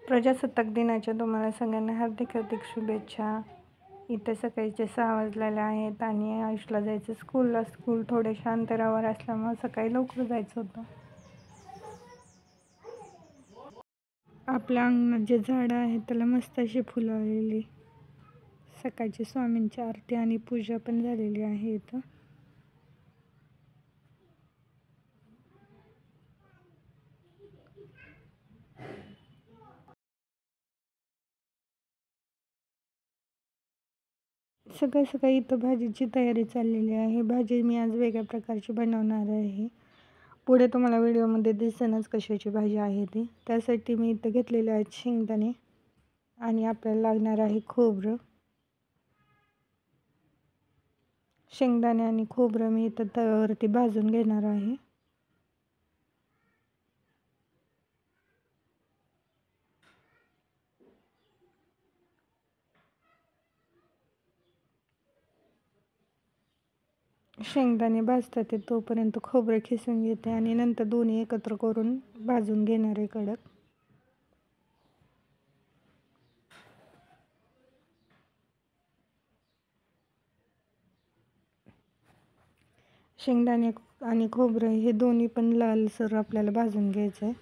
प्रजासत्ताक दिनाच्या तुम्हाला सगळ्यांना हार्दिक हार्दिक शुभेच्छा. इथे सकाळचे 6 वाजलेले आहेत आणि आयुषला जायचं स्कूलला. स्कूल थोड्याशा अंतरावर असल्यामुळे सकाळी लवकर जायचं होतं. आपल्या अंगणात जे झाडं आहेत त्याला मस्त अशी फुलं आलेली. सकाळची स्वामींची आरती आणि पूजा पण झालेली आहे इथं. सकाळी सकाळी इथं भाजीची तयारी चाललेली आहे. भाजी मी आज वेगळ्या प्रकारची बनवणार आहे. पुढे तुम्हाला व्हिडिओमध्ये दिसेनच कशाची भाजी आहे ती. त्यासाठी मी इथं घेतलेले आहेत शेंगदाणे आणि आपल्याला लागणार आहे खोबरं. शेंगदाणे आणि खोबरं मी इथं तव्यावरती भाजून घेणार आहे. शेंगदाणे भाजतात ते तोपर्यंत खोबरं खिसून घेते आणि नंतर दोन्ही एकत्र करून भाजून घेणार आहे कडक. शेंगदाणे आणि खोबरं हे दोन्ही पण लालसर आपल्याला भाजून घ्यायचं आहे.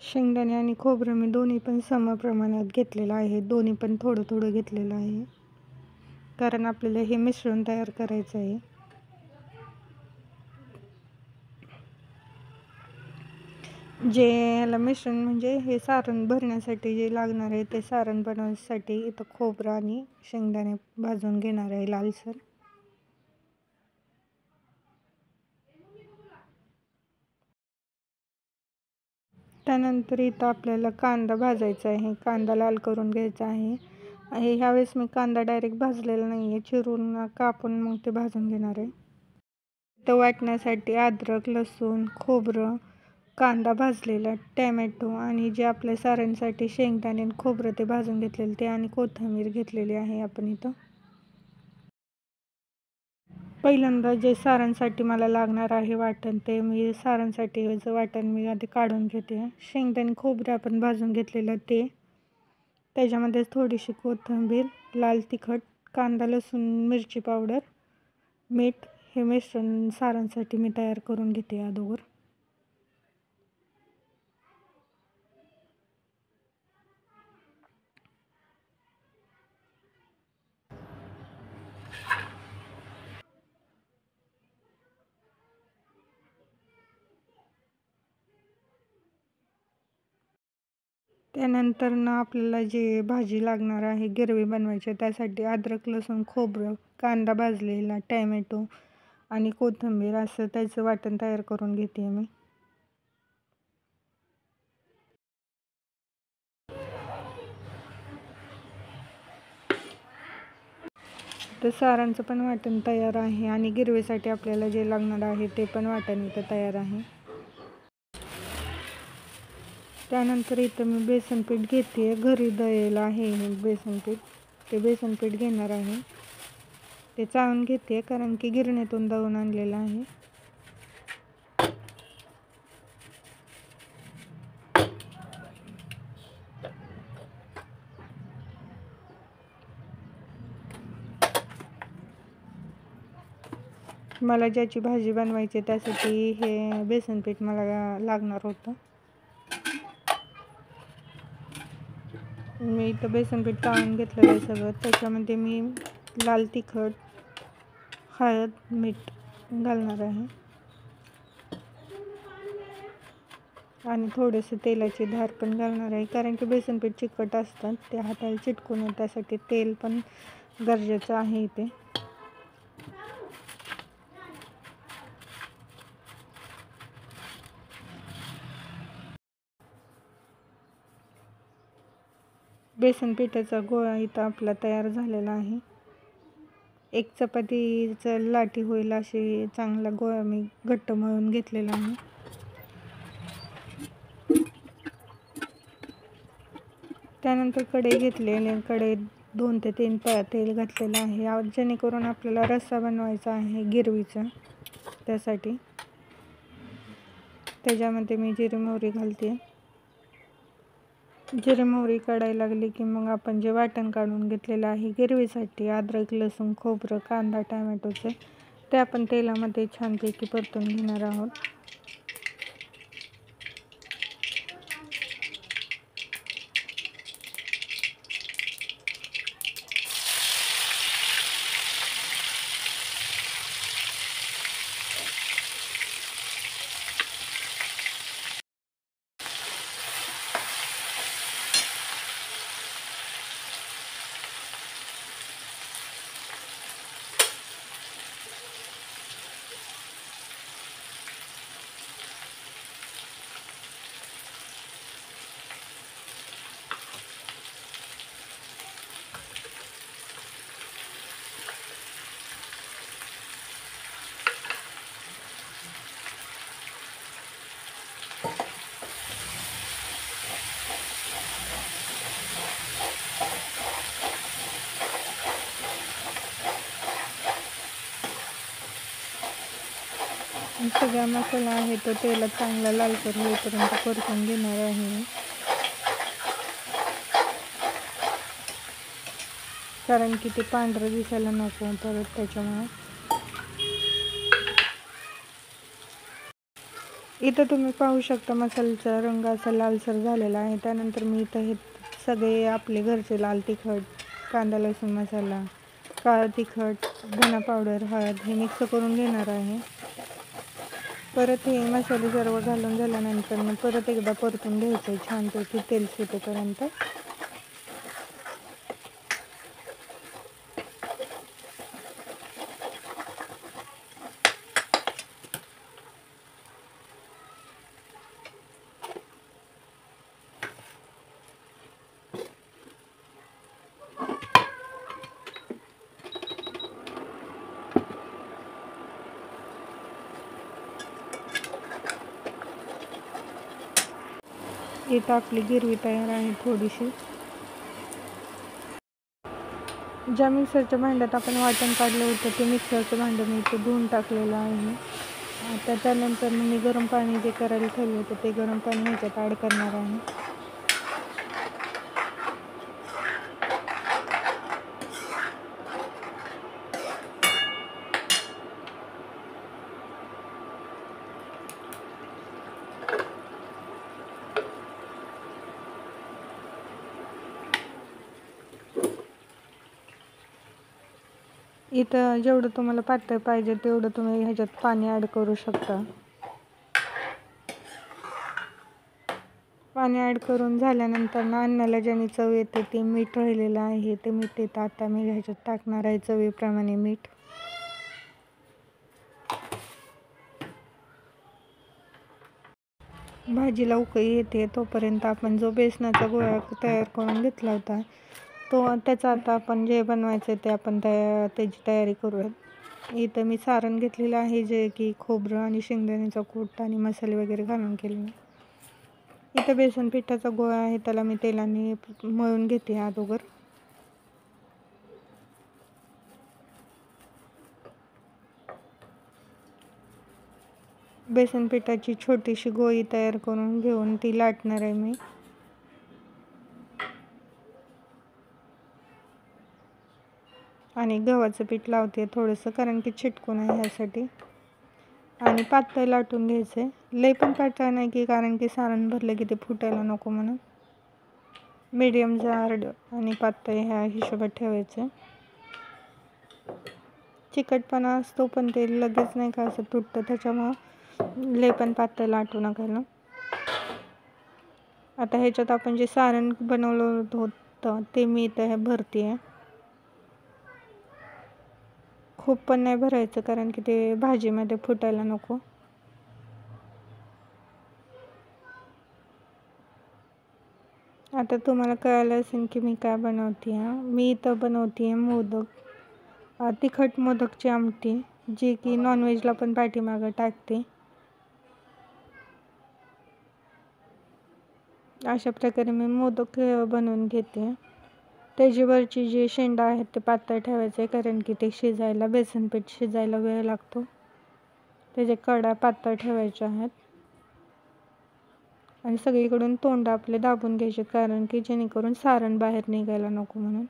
शेंगदाणे आणि खोबरं मी दोन्ही पण सम प्रमाणात घेतलेलं आहे. दोन्ही पण थोडं थोडं घेतलेलं आहे, कारण आपल्याला हे मिश्रण तयार करायचं आहे. जे याला मिश्रण म्हणजे हे सारण भरण्यासाठी जे लागणार आहे ते सारण बनवण्यासाठी इथं खोबरं आणि शेंगदाणे भाजून घेणार आहे लालसर. त्यानंतर इथं आपल्याला कांदा भाजायचा आहे. कांदा लाल करून घ्यायचा आहे. ह्यावेळेस मी कांदा डायरेक्ट भाजलेला नाही आहे, चिरून कापून मग ते भाजून घेणार आहे. इथं वाटण्यासाठी अद्रक, लसूण, खोबरं, कांदा भाजलेला, टॅमॅटो आणि जे आपल्या सारणसाठी शेंगदाणे आणि खोबरं ते भाजून घेतलेलं ते आणि कोथिंबीर घेतलेली आहे आपण इथं. पहिल्यांदा जे सारणसाठी मला लागणार आहे वाटण, ते मी सारणसाठी वाटण मी आधी काढून घेते. शेंगदाणे खोबरं आपण भाजून घेतलेलं ते, त्याच्यामध्ये थोडीशी कोथिंबीर, लाल तिखट, कांदा, लसूण, मिरची पावडर, मीठ हे मिश्रण सारणसाठी मी तयार करून घेते अगोदर. त्यानंतर आपल्याला जे भाजी लागणार आहे गिरवी बनवायची, त्यासाठी अद्रक, लसूण, खोबरं, कांदा भाजलेला, टॅमॅटो आणि कोथिंबीर असं त्याचं वाटण तयार करून घेते मी. तर सारांचं पण वाटण तयार आहे आणि गिरवीसाठी आपल्याला जे लागणार आहे ते पण वाटण इथं तयार आहे. त्यानंतर इथं मी बेसन पीठ घेते. घरी दळलेलं आहे बेसन पीठ. ते बेसन पीठ घेणार आहे. ते चाळून घेते कारण की गिरणीतून दळून आणलेलं आहे. मला ज्याची भाजी बनवायची त्यासाठी हे बेसन पीठ मला लागणार होतं. मी इथं बेसन पीठ चाळून घेतलेलं आहे सगळं. त्याच्यामध्ये मी लाल तिखट, हळद, मीठ घालणार आहे आणि थोडेसे तेलाची धार पण घालणार आहे, कारण की बेसन पीठ चिकट असतात, ते हाताला चिटकू नये त्यासाठी तेल पण गरजेचं आहे इथे. बेसन पिठाचा गोळा इथं आपला तयार झालेला आहे. एक चपातीचं लाटी होईल अशी चांगला गोळा मी घट्ट मळून घेतलेला आहे. त्यानंतर कढई घेतलेली, कढईत 2 ते 3 तेल घातलेलं आहे, जेणेकरून आपल्याला रस्सा बनवायचा आहे गिरवीचा. त्यासाठी त्याच्यामध्ये मी जिरे मोहरी घालते. जिरे मोहरी कढायला लागली की मग आपण जे वाटण काढून घेतलेलं आहे गिरवीसाठी, अद्रक, लसूण, खोबरं, कांदा, टोमॅटोचे, ते आपण तेलामध्ये छानपैकी परतून घेणार आहोत. सगळा मसाला आहे तो तेलात चांगला लालसर होईपर्यंत परतून घेणार आहे, कारण की ते पांढरं दिसायला नको परत त्याच्यामुळे. इथं तुम्ही पाहू शकता मसाल्याचा रंग असा लालसर झालेला आहे. त्यानंतर मी इथं हे सगळे आपले घरचे लाल तिखट, कांदा लसूण मसाला, काळं तिखट, धना पावडर, हळद हे मिक्स करून घेणार आहे. परत हे मसाले सर्व घालून झाल्यानंतर परत एकदा परतून घ्यायचं आहे छानपैकी तेल सुटेपर्यंत. इथं आपली गिरवी तयार आहे थोडीशी. ज्या मिक्सरच्या भांड्यात आपण वाटण काढलं होतं ते मिक्सरचं भांडं मी इथे धुवून टाकलेलं आहे. त्याच्यानंतर मी गरम पाणी जे करायला ठेवलं होतं ते गरम पाणी ह्याच्यात ॲड करणार आहे. इथं जेवढं तुम्हाला पातळ पाहिजे तेवढं तुम्ही ह्याच्यात पाणी ॲड करू शकता. पाणी ॲड करून झाल्यानंतर अन्नाला ज्याने चव येते ते मीठ राहिलेलं आहे ते मीठ इथं आता मी ह्याच्यात टाकणार आहे, चवीप्रमाणे मीठ. भाजीला उकळी येते तोपर्यंत आपण जो बेसनाचा गोळा तयार करून घेतला होता त्याचं आता आपण जे बनवायचं ते आपण त्याची तयारी करूयात. इथं मी सारण घेतलेलं आहे जे की खोबरं आणि शेंगदाण्याचा कूट आणि मसाले वगैरे घालून केलेलं. इथं बेसन पिठाचा गोळा आहे त्याला मी तेलाने मळून घेते अगोदर. बेसन पिठाची छोटीशी गोळी तयार करून घेऊन ती लाटणार आहे मी. आणि गव्हाचं पीठ लावते थोडंसं, कारण की चिटकून आहे ह्यासाठी. आणि पातळ लाटून घ्यायचं आहे, लई पण पातळ नाही की कारण की सारण भरलं की ते फुटायला नको म्हणून. मीडियम जाड आणि पातळ ह्या हिशोबात ठेवायचं. चिकटपणा असतो पण ते लगेच नाही का असं तुटतं, त्याच्यामुळं लई पण पातळ लाटू नका ना. आता ह्याच्यात आपण जे सारण बनवलं होतं ते मी इथं हे भरते आहे. खूप पण नाही भरायचं कारण की ते भाजीमध्ये फुटायला नको. आता तुम्हाला कळालं असेल की मी काय बनवते आहे. मी इथं बनवते आहे मोदक, तिखट मोदकची आमटी, जी की नॉनव्हेजला पण पाठीमागं टाकते. अशा प्रकारे मी मोदक बनवून घेते. त्याच्यावरची जे शेंडा आहेत ते पातळ ठेवायचे, कारण की ते शिजायला, बेसन पीठ शिजायला वेळ लागतो. त्याचे कडा पातळ ठेवायचे आहेत आणि सगळीकडून तोंड आपले दाबून घ्यायचे, कारण की जेणेकरून सारण बाहेर निघायला नको म्हणून.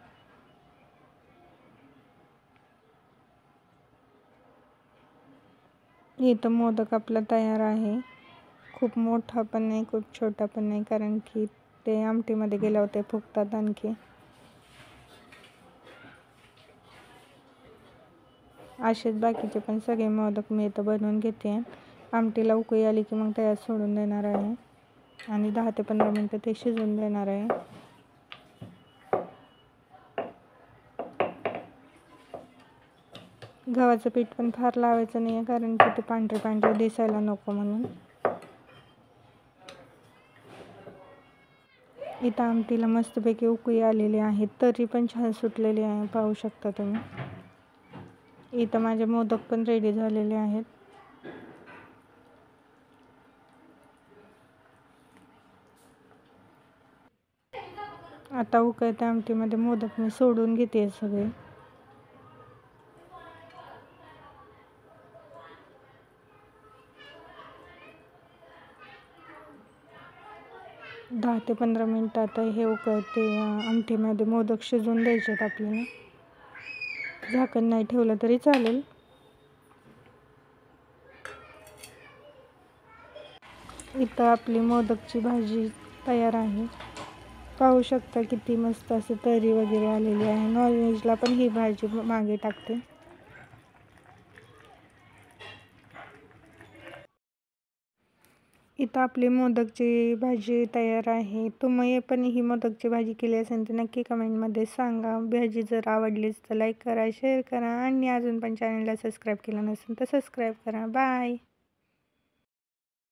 इथं मोदक आपला तयार आहे. खूप मोठा पण नाही, खूप छोटा पण नाही, कारण की ते आमटीमध्ये गेल्यावर ते फुगतात आणखी. असेच बाकीचे पण सगळे मोदक मी इथं बनवून घेते. आमटीला उकळी आली की मग त्यात सोडून देणार आहे आणि 10 ते 15 मिनटं ते शिजवून देणार आहे. गव्हाचं पीठ पण फार लावायचं नाही आहे, कारण की ते पांढरे पांढरे दिसायला नको म्हणून. इथं आमटीला मस्तपैकी उकळी आलेली आहे, तरी पण छान सुटलेली आहे, पाहू शकता तुम्ही. इथं माझे मोदक पण रेडी झालेले आहेत. आता उकळत्या आमटीमध्ये मोदक मी सोडून घेते सगळे. दहा ते 15 मिनटं आता हे उकळते आमटीमध्ये मोदक शिजवून द्यायचे आहेत आपल्याला. झाकण नाही ठेवलं तरी चालेल. इथं आपली मोदकची भाजी तयार आहे. पाहू शकता किती मस्त असे तरी वगैरे आलेली आहे. नॉनव्हेजला पण ही भाजी मागे टाकते. इथं आपली मोदकची भाजी तयार आहे. तुम्ही पण ही मोदकची भाजी केली असेल तर नक्की कमेंटमध्ये सांगा. भाजी जर आवडलीच तर लाईक करा, शेअर करा आणि अजून पण चॅनलला सबस्क्राईब केलं नसेल तर सबस्क्राईब करा. बाय.